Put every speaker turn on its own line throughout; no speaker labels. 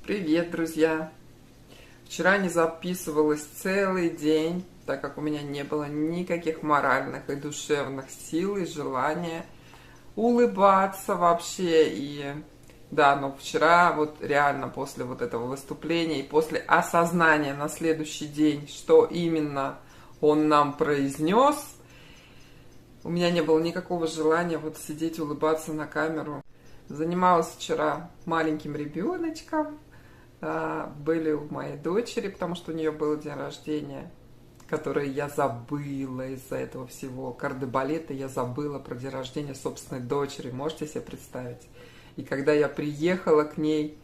Привет, друзья! Вчера не записывалась целый день, так как у меня не было никаких моральных и душевных сил и желания улыбаться вообще. И да, но вчера вот реально после вот этого выступления и после осознания на следующий день, что именно он нам произнес, у меня не было никакого желания вот сидеть, улыбаться на камеру. Занималась вчера маленьким ребеночком. Были у моей дочери, потому что у нее был день рождения, который я забыла из-за этого всего кардебалета, я забыла про день рождения собственной дочери, можете себе представить? И когда я приехала к ней,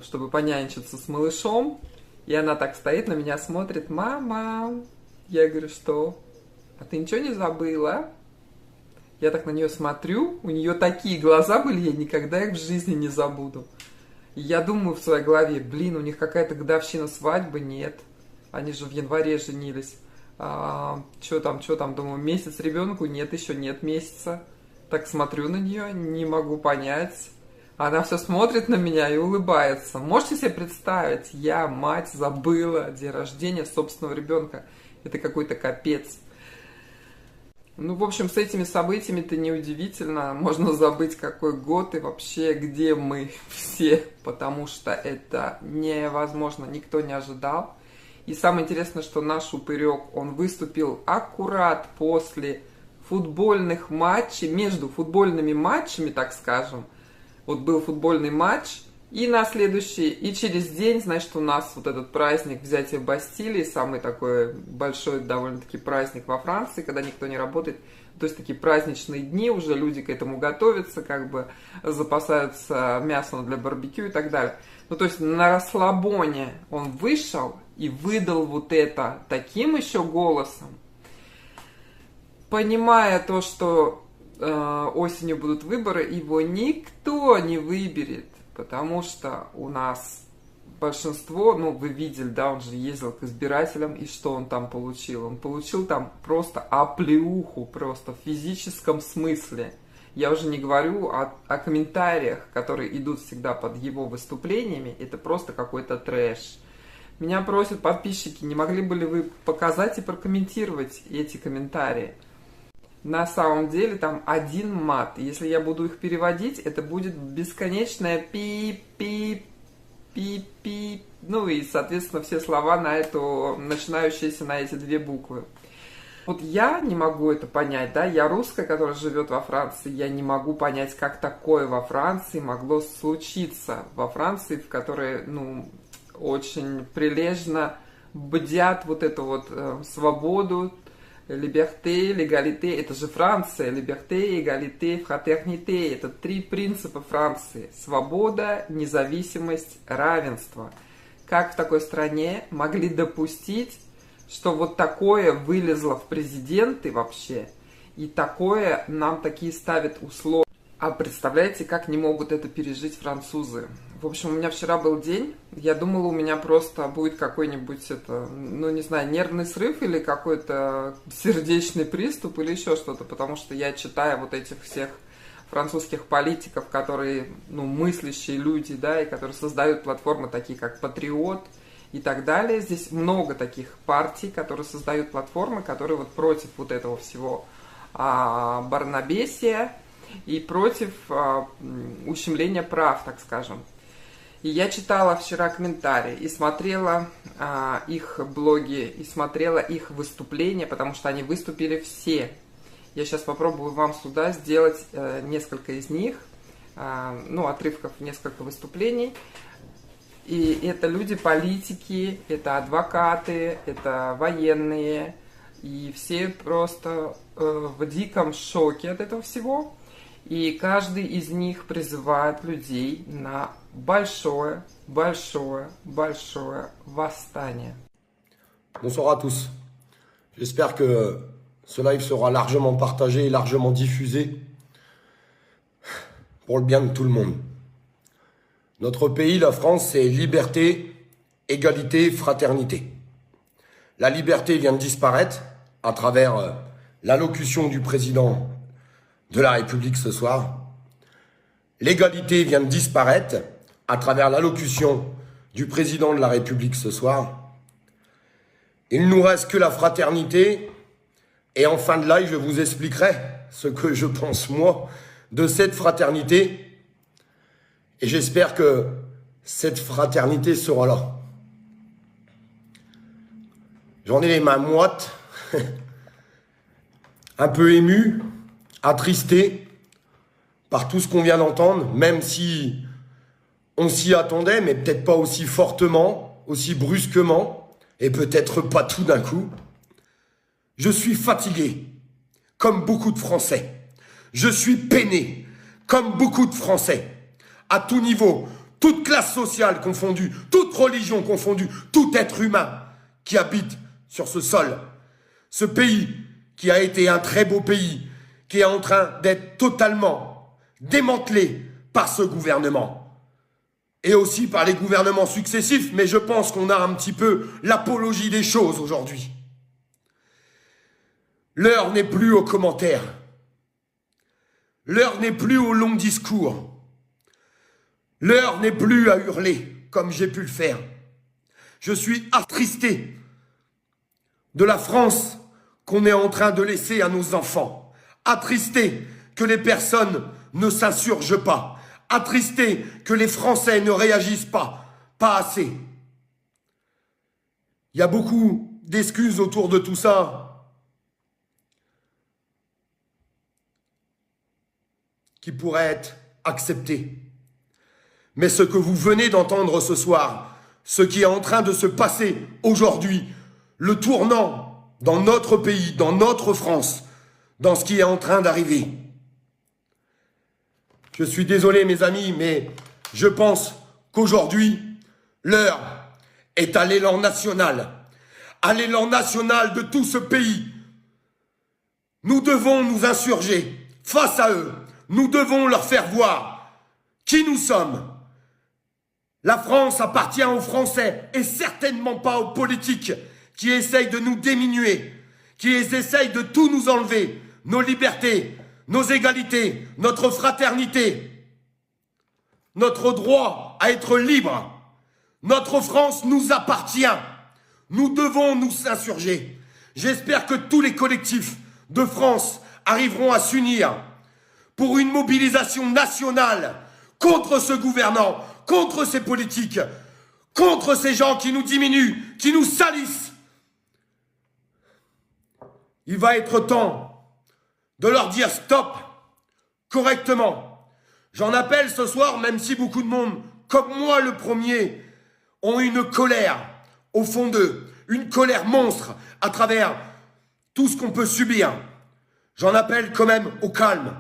чтобы понянчиться с малышом, и она так стоит на меня, смотрит: «Мама!» Я говорю: «Что? А ты ничего не забыла?» Я так на нее смотрю, у нее такие глаза были, я никогда их в жизни не забуду. И я думаю в своей голове: у них какая-то годовщина свадьбы, нет. Они же в январе женились. Что там, думаю, месяц ребенку? Нет, еще нет месяца. Так смотрю на нее, не могу понять. Она все смотрит на меня и улыбается. Можете себе представить, я, мать, забыла день рождения собственного ребенка. Это какой-то капец. В общем, с этими событиями-то неудивительно. Можно забыть, какой год и вообще, где мы все. Потому что это невозможно, никто не ожидал. И самое интересное, что наш упырек, он выступил аккурат после футбольных матчей, между футбольными матчами, так скажем. Вот был футбольный матч, и на следующий, и через день, значит, у нас вот этот праздник взятия Бастилии, самый такой большой довольно-таки праздник во Франции, когда никто не работает. То есть такие праздничные дни, уже люди к этому готовятся, запасаются мясом для барбекю и так далее. То есть на расслабоне он вышел и выдал вот это таким еще голосом, понимая то, что осенью будут выборы, его никто не выберет. Потому что у нас большинство, вы видели, да, он же ездил к избирателям, и что он там получил? Он получил там просто оплеуху, просто в физическом смысле. Я уже не говорю о комментариях, которые идут всегда под его выступлениями, это просто какой-то трэш. Меня просят подписчики, не могли бы ли вы показать и прокомментировать эти комментарии? На самом деле там один мат. Если я буду их переводить, это будет бесконечное пип-пип-пип-пип. И, соответственно, все слова начинающиеся на эти две буквы. Вот я не могу это понять, да, я русская, которая живет во Франции, я не могу понять, как такое во Франции могло случиться. Во Франции, в которой, очень прилежно бдят вот эту вот свободу, либерте, легалите, это же Франция, либерте, эгалите, фратерните, это 3 принципа Франции: свобода, независимость, равенство. Как в такой стране могли допустить, что вот такое вылезло в президенты вообще, и такое нам такие ставят условия? А представляете, как не могут это пережить французы? В общем, у меня вчера был день, я думала, у меня просто будет какой-нибудь, нервный срыв или какой-то сердечный приступ или еще что-то, потому что я читаю вот этих всех французских политиков, которые, мыслящие люди, да, и которые создают платформы такие, как Патриот и так далее. Здесь много таких партий, которые создают платформы, которые вот против вот этого всего барнабесия и против ущемления прав, так скажем. И я читала вчера комментарии и смотрела их блоги, и смотрела их выступления, потому что они выступили все. Я сейчас попробую вам сюда сделать несколько из них, отрывков, несколько выступлений. И это люди, политики, это адвокаты, это военные, и все просто в диком шоке от этого всего. И каждый из них призывает людей на большое восстание.
Bonsoir à tous. J'espère que ce live sera largement partagé et largement diffusé pour le bien de tout le monde. Notre pays, la France, c'est liberté, égalité, fraternité. La liberté vient de disparaître à travers l'allocution du président de la République ce soir. L'égalité vient de disparaître à travers l'allocution du président de la République ce soir. Il ne nous reste que la fraternité. Et en fin de live, je vous expliquerai ce que je pense, moi, de cette fraternité. Et j'espère que cette fraternité sera là. J'en ai les mains moites, un peu ému, attristé par tout ce qu'on vient d'entendre, même si on s'y attendait, mais peut-être pas aussi fortement, aussi brusquement, et peut-être pas tout d'un coup. Je suis fatigué, comme beaucoup de Français. Je suis peiné, comme beaucoup de Français. À tout niveau, toute classe sociale confondue, toute religion confondue, tout être humain qui habite sur ce sol. Ce pays qui a été un très beau pays, qui est en train d'être totalement démantelé par ce gouvernement. Et aussi par les gouvernements successifs, mais je pense qu'on a un petit peu l'apologie des choses aujourd'hui. L'heure n'est plus aux commentaires. L'heure n'est plus aux longs discours. L'heure n'est plus à hurler, comme j'ai pu le faire. Je suis attristé de la France qu'on est en train de laisser à nos enfants. Attristé que les personnes ne s'insurgent pas. Attristé que les Français ne réagissent pas assez. Il y a beaucoup d'excuses autour de tout ça qui pourraient être acceptées. Mais ce que vous venez d'entendre ce soir, ce qui est en train de se passer aujourd'hui, le tournant dans notre pays, dans notre France, dans ce qui est en train d'arriver. Je suis désolé mes amis, mais je pense qu'aujourd'hui, l'heure est à l'élan national de tout ce pays. Nous devons nous insurger face à eux. Nous devons leur faire voir qui nous sommes. La France appartient aux Français et certainement pas aux politiques qui essayent de nous diminuer, qui essayent de tout nous enlever, nos libertés, nos égalités, notre fraternité, notre droit à être libre. Notre France nous appartient. Nous devons nous insurger. J'espère que tous les collectifs de France arriveront à s'unir pour une mobilisation nationale contre ce gouvernant, contre ces politiques, contre ces gens qui nous diminuent, qui nous salissent. Il va être temps de leur dire stop, correctement. J'en appelle ce soir, même si beaucoup de monde, comme moi le premier, ont une colère au fond d'eux, une colère monstre à travers tout ce qu'on peut subir. J'en appelle quand même au calme.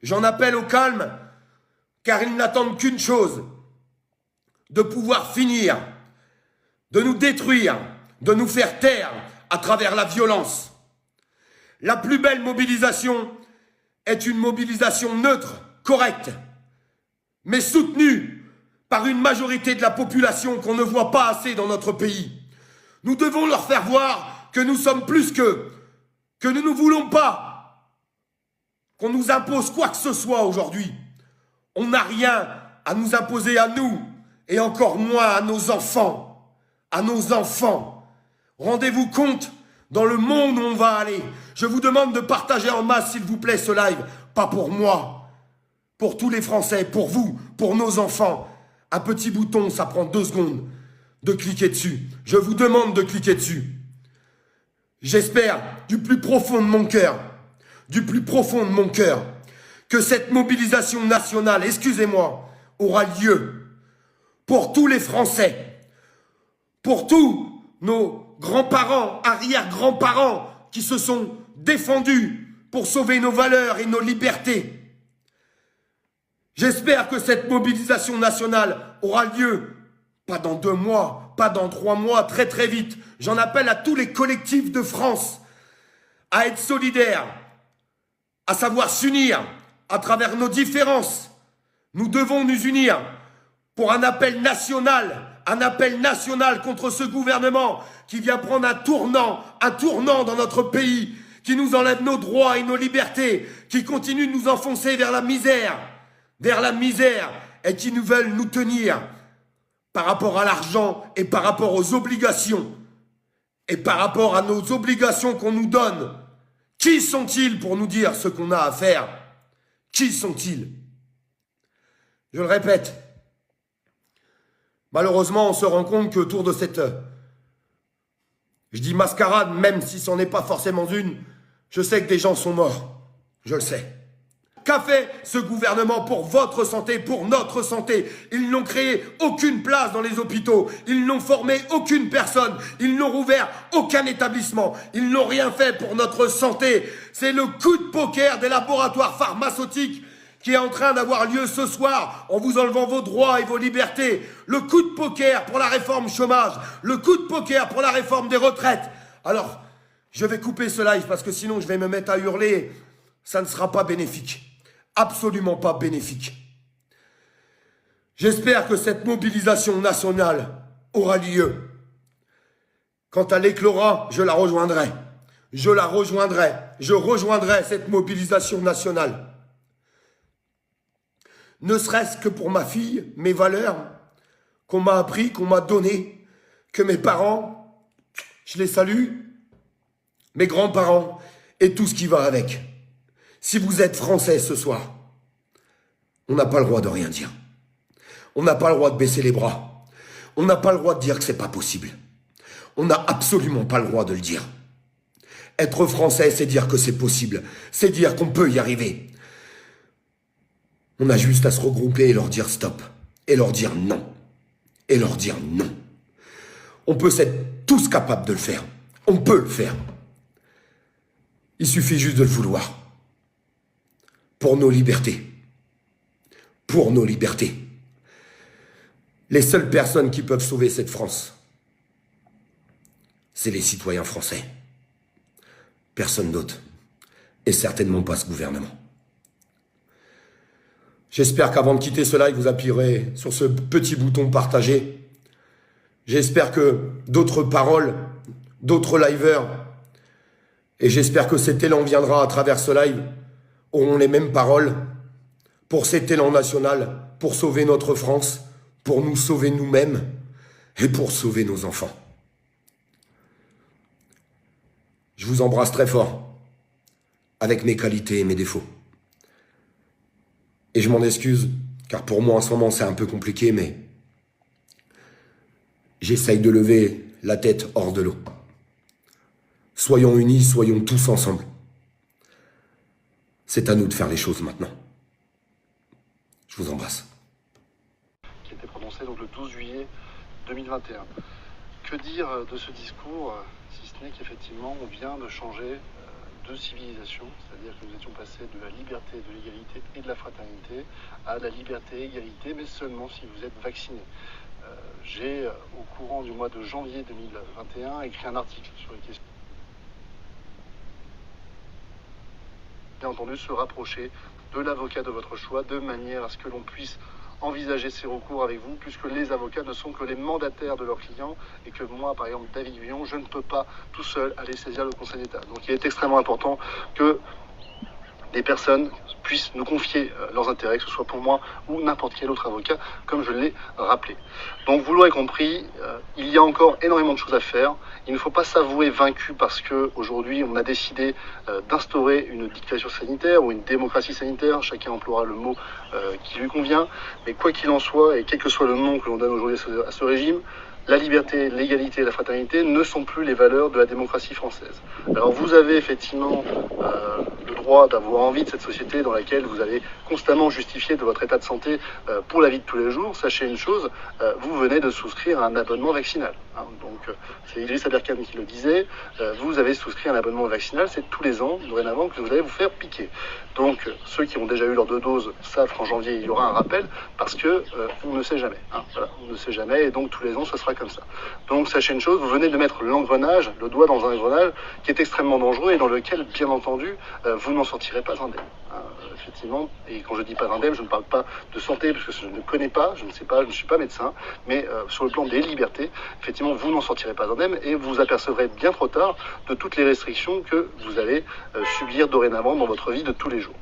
J'en appelle au calme car ils n'attendent qu'une chose, de pouvoir finir, de nous détruire, de nous faire taire à travers la violence. La plus belle mobilisation est une mobilisation neutre, correcte, mais soutenue par une majorité de la population qu'on ne voit pas assez dans notre pays. Nous devons leur faire voir que nous sommes plus qu'eux, que nous ne voulons pas qu'on nous impose quoi que ce soit aujourd'hui. On n'a rien à nous imposer à nous, et encore moins à nos enfants. À nos enfants. Rendez-vous compte dans le monde où on va aller. Je vous demande de partager en masse, s'il vous plaît, ce live. Pas pour moi, pour tous les Français, pour vous, pour nos enfants. Un petit bouton, ça prend 2 secondes de cliquer dessus. Je vous demande de cliquer dessus. J'espère du plus profond de mon cœur, que cette mobilisation nationale, excusez-moi, aura lieu pour tous les Français, pour tous nos grands-parents, arrière-grands-parents qui se sont défendus pour sauver nos valeurs et nos libertés. J'espère que cette mobilisation nationale aura lieu, pas dans 2 mois, pas dans 3 mois, très très vite. J'en appelle à tous les collectifs de France à être solidaires, à savoir s'unir à travers nos différences. Nous devons nous unir pour un appel national contre ce gouvernement qui vient prendre un tournant dans notre pays, qui nous enlève nos droits et nos libertés, qui continue de nous enfoncer vers la misère, et qui nous veulent nous tenir par rapport à l'argent et par rapport aux obligations et par rapport à nos obligations qu'on nous donne. Qui sont-ils pour nous dire ce qu'on a à faire? Qui sont-ils? Je le répète, malheureusement, on se rend compte qu'autour de cette, je dis mascarade, même si c'en est pas forcément une, je sais que des gens sont morts. Je le sais. Qu'a fait ce gouvernement pour votre santé, pour notre santé? Ils n'ont créé aucune place dans les hôpitaux. Ils n'ont formé aucune personne. Ils n'ont rouvert aucun établissement. Ils n'ont rien fait pour notre santé. C'est le coup de poker des laboratoires pharmaceutiques qui est en train d'avoir lieu ce soir en vous enlevant vos droits et vos libertés. Le coup de poker pour la réforme chômage. Le coup de poker pour la réforme des retraites. Alors, je vais couper ce live parce que sinon je vais me mettre à hurler. Ça ne sera pas bénéfique. Absolument pas bénéfique. J'espère que cette mobilisation nationale aura lieu. Quand elle éclora, je la rejoindrai. Je la rejoindrai. Je rejoindrai cette mobilisation nationale. Ne serait-ce que pour ma fille, mes valeurs qu'on m'a appris, qu'on m'a données, que mes parents, je les salue, mes grands-parents et tout ce qui va avec. Si vous êtes français ce soir, on n'a pas le droit de rien dire. On n'a pas le droit de baisser les bras. On n'a pas le droit de dire que c'est pas possible. On n'a absolument pas le droit de le dire. Être français, c'est dire que c'est possible. C'est dire qu'on peut y arriver. On a juste à se regrouper et leur dire stop. Et leur dire non. Et leur dire non. On peut être tous capables de le faire. On peut le faire. Il suffit juste de le vouloir. Pour nos libertés. Pour nos libertés. Les seules personnes qui peuvent sauver cette France, c'est les citoyens français. Personne d'autre. Et certainement pas ce gouvernement. J'espère qu'avant de quitter ce live, vous appuierez sur ce petit bouton partager. J'espère que d'autres paroles, d'autres liveurs, et j'espère que cet élan viendra à travers ce live, auront les mêmes paroles pour cet élan national, pour sauver notre France, pour nous sauver nous-mêmes et pour sauver nos enfants. Je vous embrasse très fort, avec mes qualités et mes défauts. Et je m'en excuse, car pour moi en ce moment c'est un peu compliqué, mais j'essaye de lever la tête hors de l'eau. Soyons unis, soyons tous ensemble. C'est à nous de faire les choses maintenant. Je vous embrasse.
Qui a été prononcé donc le 12 juillet 2021. Que dire de ce discours, si ce n'est qu'effectivement on vient de changer de civilisation, c'est-à-dire que nous étions passés de la liberté, de l'égalité et de la fraternité à la liberté et égalité, mais seulement si vous êtes vacciné. J'ai, au courant du mois de janvier 2021, écrit un article sur les questions. Bien entendu, se rapprocher de l'avocat de votre choix, de manière à ce que l'on puisse envisager ces recours avec vous, puisque les avocats ne sont que les mandataires de leurs clients, et que moi, par exemple, David Guyon, je ne peux pas tout seul aller saisir le Conseil d'État. Donc il est extrêmement important que des personnes puissent nous confier leurs intérêts, que ce soit pour moi ou n'importe quel autre avocat, comme je l'ai rappelé. Donc vous l'aurez compris, il y a encore énormément de choses à faire. Il ne faut pas s'avouer vaincu parce qu'aujourd'hui on a décidé d'instaurer une dictature sanitaire ou une démocratie sanitaire, chacun emploiera le mot qui lui convient, mais quoi qu'il en soit, et quel que soit le nom que l'on donne aujourd'hui à ce régime, la liberté, l'égalité et la fraternité ne sont plus les valeurs de la démocratie française. Alors vous avez effectivement le droit d'avoir envie de cette société dans laquelle vous allez constamment justifier de votre état de santé pour la vie de tous les jours. Sachez une chose, vous venez de souscrire un abonnement vaccinal. Hein. Donc c'est Idriss Aberkan qui le disait, vous avez souscrit un abonnement vaccinal, c'est tous les ans, dorénavant, que vous allez vous faire piquer. Donc ceux qui ont déjà eu leurs 2 doses savent qu'en janvier il y aura un rappel, parce que on ne sait jamais. Hein. Voilà, on ne sait jamais, et donc tous les ans ce sera comme ça. Donc sachez une chose, vous venez de mettre l'engrenage, le doigt dans un engrenage qui est extrêmement dangereux et dans lequel, bien entendu, vous n'en sortirez pas indemne. Hein, effectivement, et quand je dis pas indemne, je ne parle pas de santé, parce que je ne connais pas, je ne sais pas, je ne suis pas médecin, mais sur le plan des libertés, effectivement, vous n'en sortirez pas indemne et vous vous apercevrez bien trop tard de toutes les restrictions que vous allez subir dorénavant dans votre vie de tous les jours.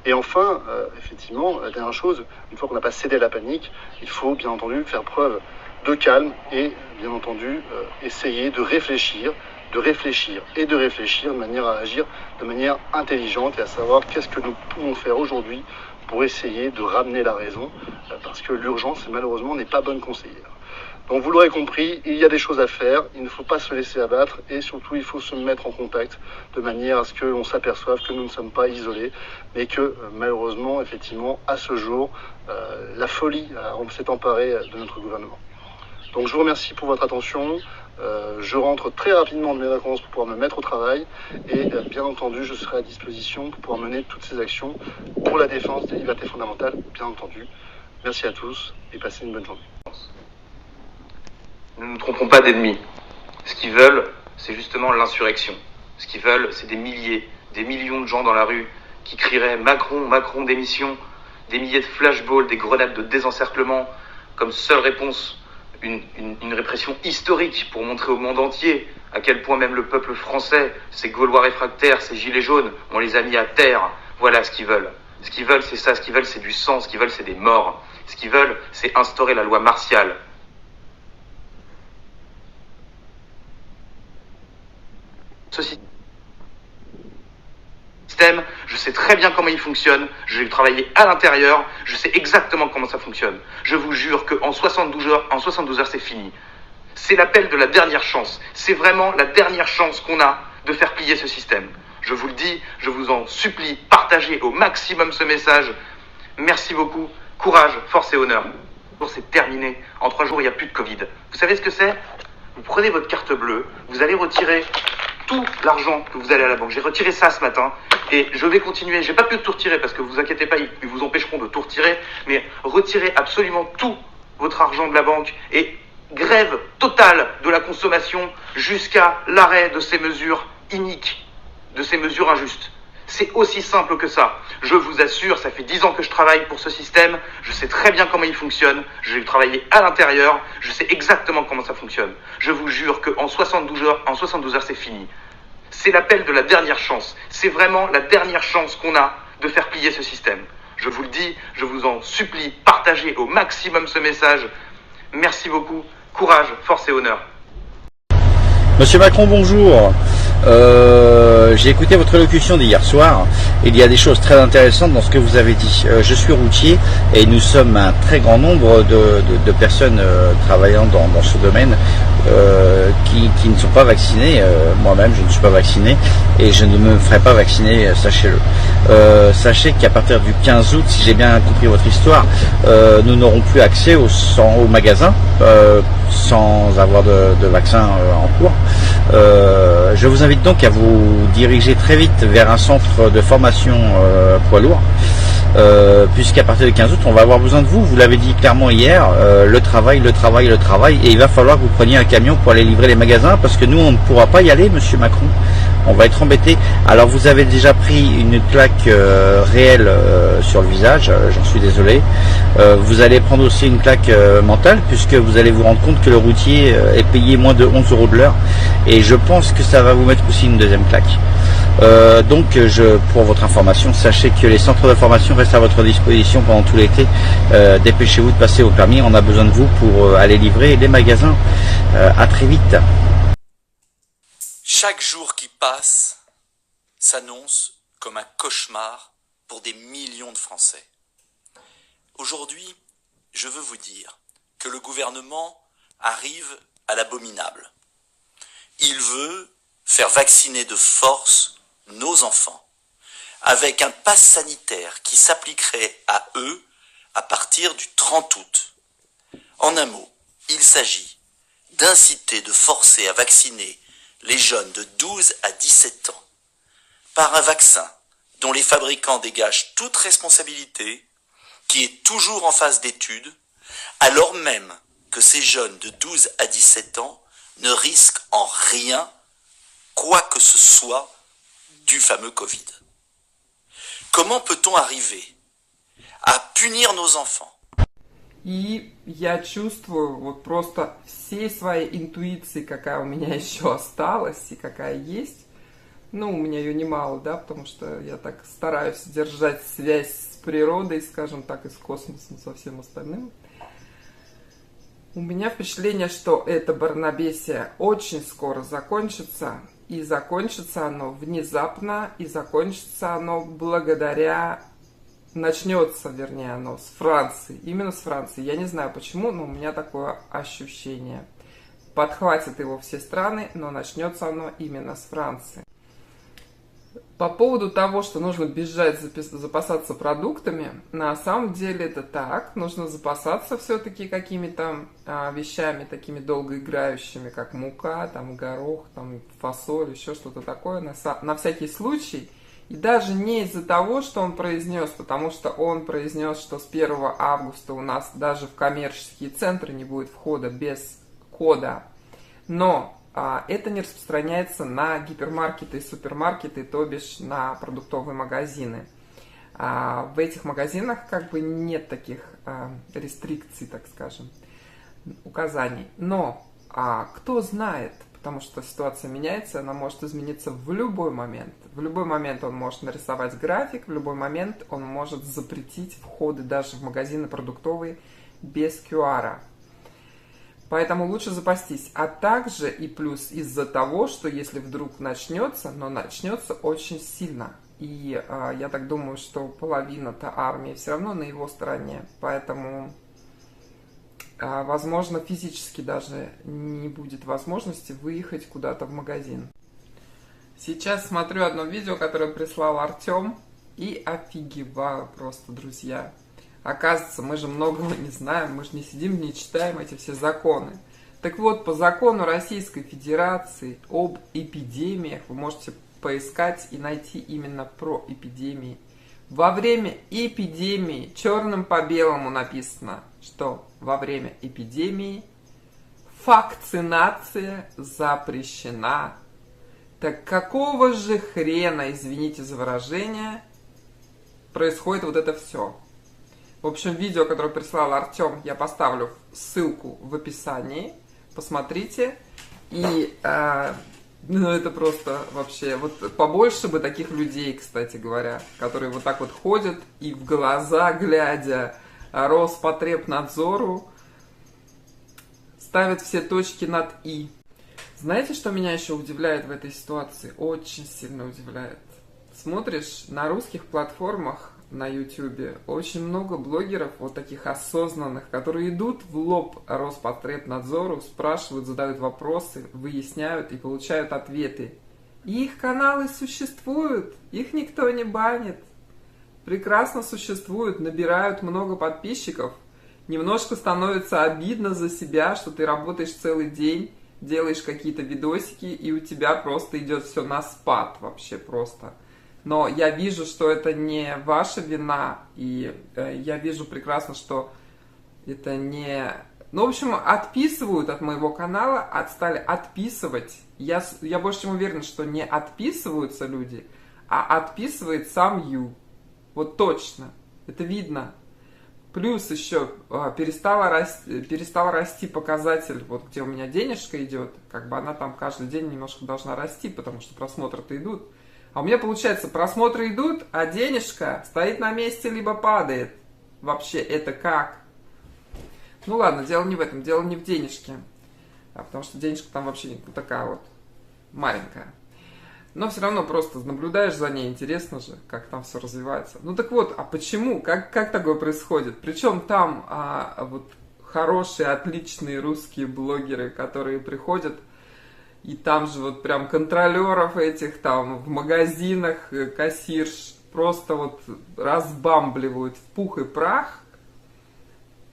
Et enfin, effectivement, la dernière chose, une fois qu'on n'a pas cédé à la panique, il faut bien entendu faire preuve de calme et bien entendu essayer de réfléchir de manière à agir de manière intelligente et à savoir qu'est-ce que nous pouvons faire aujourd'hui pour essayer de ramener la raison, parce que l'urgence malheureusement n'est pas bonne conseillère. Donc vous l'aurez compris, il y a des choses à faire, il ne faut pas se laisser abattre et surtout il faut se mettre en contact de manière à ce que l'on s'aperçoive que nous ne sommes pas isolés, mais que malheureusement, effectivement, à ce jour, la folie s'est emparée de notre gouvernement. Donc je vous remercie pour votre attention, je rentre très rapidement de mes vacances pour pouvoir me mettre au travail et bien entendu je serai à disposition pour pouvoir mener toutes ces actions pour la défense des libertés fondamentales, bien entendu. Merci à tous et passez une bonne journée.
Ne nous trompons pas d'ennemis. Ce qu'ils veulent, c'est justement l'insurrection. Ce qu'ils veulent, c'est des milliers, des millions de gens dans la rue qui crieraient Macron, Macron démission, des milliers de flashballs, des grenades de désencerclement, comme seule réponse, une répression historique pour montrer au monde entier à quel point même le peuple français, ces Gaulois réfractaires, ces gilets jaunes, on les a mis à terre. Voilà ce qu'ils veulent. Ce qu'ils veulent, c'est ça. Ce qu'ils veulent, c'est du sang. Ce qu'ils veulent, c'est des morts. Ce qu'ils veulent, c'est instaurer la loi martiale. Ce système, je sais très bien comment il fonctionne, j'ai travaillé à l'intérieur, je sais exactement comment ça fonctionne. Je vous jure qu'en 72 heures, c'est fini. C'est l'appel de la dernière chance. C'est vraiment la dernière chance qu'on a de faire plier ce système. Je vous le dis, je vous en supplie, partagez au maximum ce message. Merci beaucoup, courage, force et honneur. C'est terminé. En 3 jours, il n'y a plus de Covid. Vous savez ce que c'est ? Vous prenez votre carte bleue, vous allez retirer tout l'argent que vous allez à la banque. J'ai retiré ça ce matin et je vais continuer. J'ai pas pu tout retirer parce que vous inquiétez pas, ils vous empêcheront de tout retirer, mais retirez absolument tout votre argent de la banque et grève totale de la consommation jusqu'à l'arrêt de ces mesures iniques, de ces mesures injustes. C'est aussi simple que ça. Je vous assure, ça fait 10 ans que je travaille pour ce système, je sais très bien comment il fonctionne, j'ai travaillé à l'intérieur, je sais exactement comment ça fonctionne. Je vous jure qu'en 72 heures, c'est fini. C'est l'appel de la dernière chance. C'est vraiment la dernière chance qu'on a de faire plier ce système. Je vous le dis, je vous en supplie, partagez au maximum ce message. Merci beaucoup, courage, force et honneur.
Monsieur Macron, bonjour. J'ai écouté votre allocution d'hier soir. Il y a des choses très intéressantes dans ce que vous avez dit. Je suis routier et nous sommes un très grand nombre de personnes travaillant dans ce domaine qui ne sont pas vaccinées. Moi-même, je ne suis pas vacciné et je ne me ferai pas vacciner, sachez-le. Sachez qu'à partir du 15 août, si j'ai bien compris votre histoire, nous n'aurons plus accès aux magasins sans avoir de vaccin en cours. Je vous invite donc à vous diriger très vite vers un centre de formation poids lourd, puisqu'à partir du 15 août, on va avoir besoin de vous. Vous l'avez dit clairement hier, le travail, et il va falloir que vous preniez un camion pour aller livrer les magasins, parce que nous, on ne pourra pas y aller, monsieur Macron. On va être embêtés. Alors vous avez déjà pris une claque réelle sur le visage, j'en suis désolé. Vous allez prendre aussi une claque mentale, puisque vous allez vous rendre compte que le routier est payé moins de 11 € de l'heure. Et je pense que ça va vous mettre aussi une deuxième claque. Donc pour votre information, sachez que les centres de formation restent à votre disposition pendant tout l'été. Dépêchez-vous de passer au permis, on a besoin de vous pour aller livrer les magasins. À très vite.
Chaque jour qui passe s'annonce comme un cauchemar pour des millions de Français. Aujourd'hui, je veux vous dire que le gouvernement arrive à l'abominable. Il veut faire vacciner de force nos enfants avec un pass sanitaire qui s'appliquerait à eux à partir du 30 août. En un mot, il s'agit d'inciter, de forcer à vacciner les jeunes de 12 à 17 ans par un vaccin dont les fabricants dégagent toute responsabilité, qui est toujours en phase d'étude, alors même que ces jeunes de 12 à 17 ans ne risquent en rien quoi que ce soit du fameux Covid. Comment peut-on arriver à punir nos enfants?
И я чувствую вот просто всей своей интуиции, какая у меня еще осталась и какая есть, Ну, у меня ее немало, да, потому что я так стараюсь держать связь с природой, скажем так, и с космосом, со всем остальным. У меня впечатление, что это барнабесие очень скоро закончится, и закончится оно внезапно, и закончится оно благодаря... Начнется, вернее, оно с Франции, именно с Франции. Я не знаю почему, но у меня такое ощущение. Подхватят его все страны, но начнется оно именно с Франции. По поводу того, что нужно бежать, запасаться продуктами, на самом деле это так. Нужно запасаться все-таки какими-то вещами такими долгоиграющими, как мука, там, горох, там, фасоль, еще что-то такое, на всякий случай. И даже не из-за того, что он произнес, потому что он произнес, что с 1 августа у нас даже в коммерческие центры не будет входа без кода. Но это не распространяется на гипермаркеты и супермаркеты, то бишь на продуктовые магазины. В этих магазинах как бы нет таких рестрикций, так скажем, указаний. Но кто знает, потому что ситуация меняется, она может измениться в любой момент. В любой момент он может нарисовать график, в любой момент он может запретить входы даже в магазины продуктовые без QR. Поэтому лучше запастись. А также и плюс из-за того, что если вдруг начнется, но начнется очень сильно. И я так думаю, что половина-то армии все равно на его стороне. Поэтому... возможно, физически даже не будет возможности выехать куда-то в магазин. Сейчас смотрю одно видео, которое прислал Артем, и офигеваю просто, друзья. Оказывается, мы же многого не знаем, мы же не сидим, не читаем эти все законы. Так вот, по закону Российской Федерации об эпидемиях вы можете поискать и найти именно про эпидемии. Во время эпидемии, черным по белому написано, что во время эпидемии вакцинация запрещена. Так какого же хрена, извините за выражение, происходит вот это все? В общем, видео, которое прислал Артем, я поставлю ссылку в описании. Посмотрите. И ну, это просто вообще... Вот побольше бы таких людей, кстати говоря, которые вот так вот ходят и в глаза глядя Роспотребнадзору ставят все точки над «и». Знаете, что меня еще удивляет в этой ситуации? Очень сильно удивляет. Смотришь на русских платформах на YouTube очень много блогеров вот таких осознанных, которые идут в лоб Роспотребнадзору, спрашивают, задают вопросы, выясняют и получают ответы. И их каналы существуют, их никто не банит. Прекрасно существуют, набирают много подписчиков. Немножко становится обидно за себя, что ты работаешь целый день, делаешь какие-то видосики, и у тебя просто идет все на спад вообще просто. Но я вижу, что это не ваша вина, и я вижу прекрасно, что это не... Ну, в общем, отписывают от моего канала, стали отписывать. Я больше чем уверена, что не отписываются люди, а отписывает сам Ю. Вот точно. Это видно. Плюс еще перестала расти показатель, вот где у меня денежка идет. Как бы она там каждый день немножко должна расти, потому что просмотры-то идут. А у меня, получается, просмотры идут, а денежка стоит на месте, либо падает. Вообще, это как? Ну ладно, дело не в этом, дело не в денежке. Потому что денежка там вообще такая вот маленькая. Но все равно просто наблюдаешь за ней, интересно же, как там все развивается. Ну так вот, а почему? Как такое происходит? Причем там вот хорошие, отличные русские блогеры, которые приходят, и там же вот прям контролеров этих там в магазинах, кассирш, просто вот разбамбливают в пух и прах,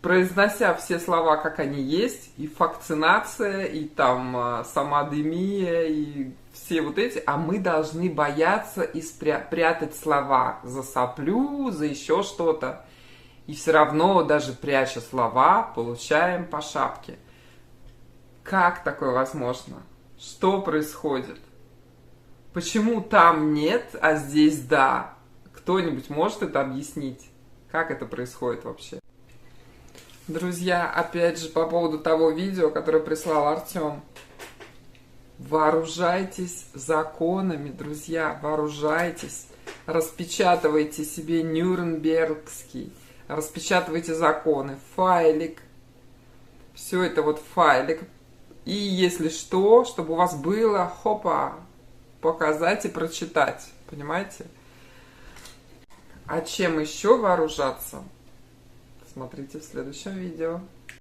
произнося все слова, как они есть, и вакцинация, и там самодемия, и все вот эти, а мы должны бояться и прятать слова за соплю, за еще что-то. И все равно, даже пряча слова, получаем по шапке. Как такое возможно? Что происходит? Почему там нет, а здесь да? Кто-нибудь может это объяснить? Как это происходит вообще? Друзья, опять же, по поводу того видео, которое прислал Артем. Вооружайтесь законами, друзья, вооружайтесь. Распечатывайте себе Нюрнбергский, распечатывайте законы, файлик. Все это вот файлик. И если что, чтобы у вас было, хопа, показать и прочитать. Понимаете? А чем еще вооружаться? Смотрите в следующем видео.